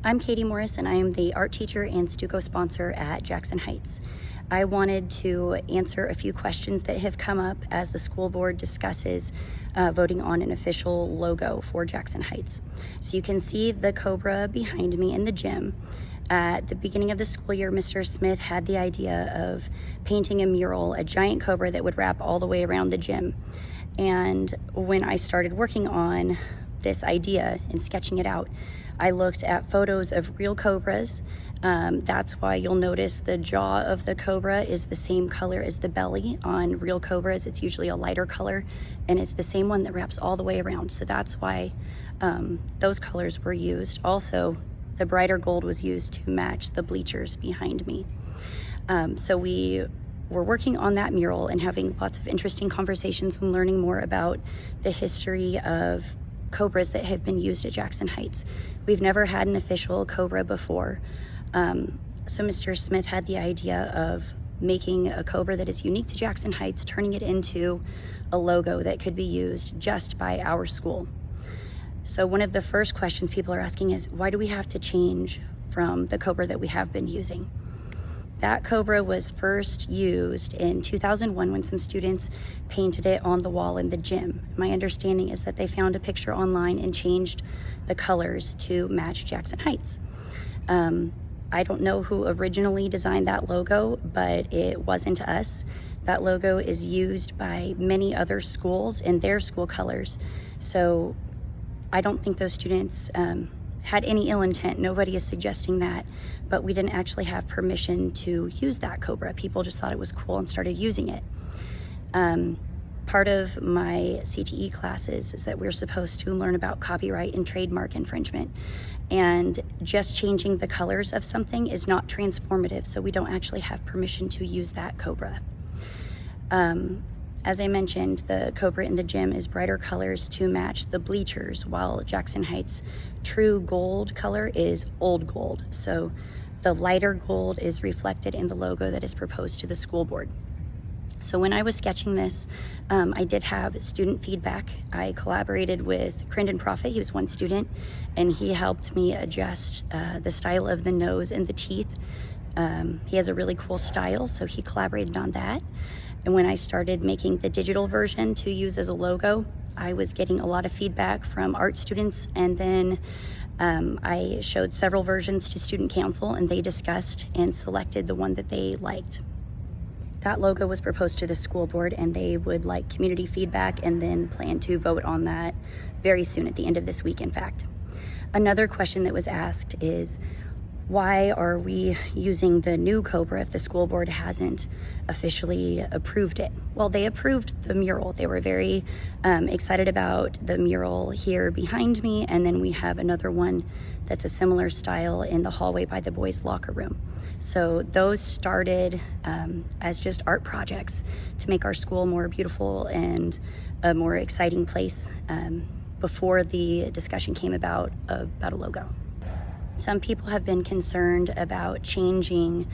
I'm Katie Morris, and I am the art teacher and Stuco sponsor at Jackson Heights. I wanted to answer a few questions that have come up as the school board discusses voting on an official logo for Jackson Heights. So you can see the Cobra behind me in the gym. At the beginning of the school year, Mr. Smith had the idea of painting a mural, a giant Cobra that would wrap all the way around the gym. And when I started working on this idea and sketching it out, I looked at photos of real cobras. That's why you'll notice the jaw of the cobra is the same color as the belly. On real cobras, it's usually a lighter color, and it's the same one that wraps all the way around. So that's why those colors were used. Also, the brighter gold was used to match the bleachers behind me. So we were working on that mural and having lots of interesting conversations and learning more about the history of cobras that have been used at Jackson Heights. We've never had an official cobra before. So Mr. Smith had the idea of making a cobra that is unique to Jackson Heights, turning it into a logo that could be used just by our school. So one of the first questions people are asking is, why do we have to change from the cobra that we have been using? That cobra was first used in 2001 when some students painted it on the wall in the gym. My understanding is that they found a picture online and changed the colors to match Jackson Heights. I don't know who originally designed that logo, but it wasn't us. That logo is used by many other schools in their school colors. So I don't think those students had any ill intent. Nobody is suggesting that, but we didn't actually have permission to use that cobra. People just thought it was cool and started using it. Part of my CTE classes is that we're supposed to learn about copyright and trademark infringement. And just changing the colors of something is not transformative, so we don't actually have permission to use that cobra. As I mentioned, the cobra in the gym is brighter colors to match the bleachers, while Jackson Heights' true gold color is old gold. So the lighter gold is reflected in the logo that is proposed to the school board. So when I was sketching this, I did have student feedback. I collaborated with Crendon Prophet. He was one student, and he helped me adjust the style of the nose and the teeth. He has a really cool style, so he collaborated on that. And when I started making the digital version to use as a logo, I was getting a lot of feedback from art students, and then I showed several versions to student council, and they discussed and selected the one that they liked. That logo was proposed to the school board, and they would like community feedback and then plan to vote on that very soon, at the end of this week, in fact. Another question that was asked is, why are we using the new cobra if the school board hasn't officially approved it? Well, they approved the mural. They were very excited about the mural here behind me, and then we have another one that's a similar style in the hallway by the boys' locker room. So those started as just art projects to make our school more beautiful and a more exciting place before the discussion came about a logo. Some people have been concerned about changing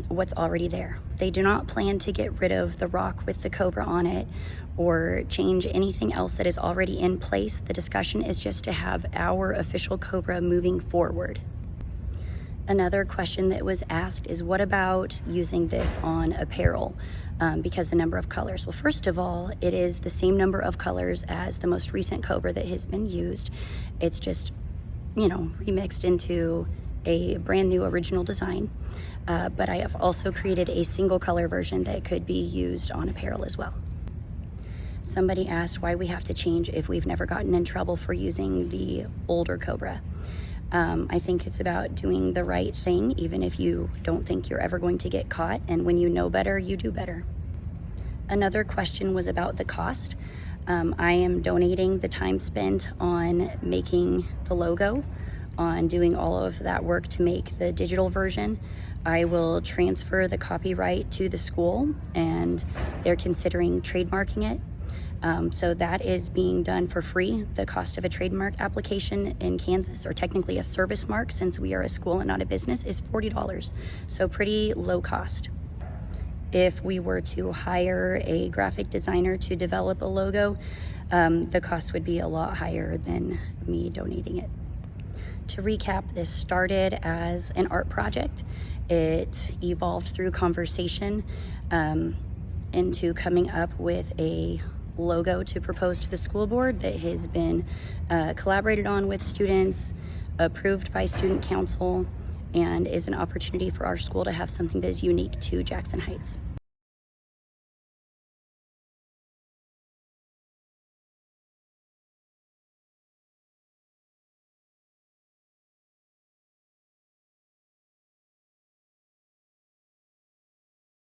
what's already there. They do not plan to get rid of the rock with the cobra on it or change anything else that is already in place. The discussion is just to have our official cobra moving forward. Another question that was asked is, what about using this on apparel because the number of colors? Well, first of all, it is the same number of colors as the most recent cobra that has been used. It's just remixed into a brand new original design. But I have also created a single color version that could be used on apparel as well. Somebody asked why we have to change if we've never gotten in trouble for using the older cobra. I think it's about doing the right thing, even if you don't think you're ever going to get caught. And when you know better, you do better. Another question was about the cost. I am donating the time spent on making the logo, on doing all of that work to make the digital version. I will transfer the copyright to the school, and they're considering trademarking it. So that is being done for free. The cost of a trademark application in Kansas, or technically a service mark since we are a school and not a business, is $40. So pretty low cost. If we were to hire a graphic designer to develop a logo, the cost would be a lot higher than me donating it. To recap, this started as an art project. It evolved through conversation into coming up with a logo to propose to the school board that has been collaborated on with students, approved by student council, and is an opportunity for our school to have something that is unique to Jackson Heights.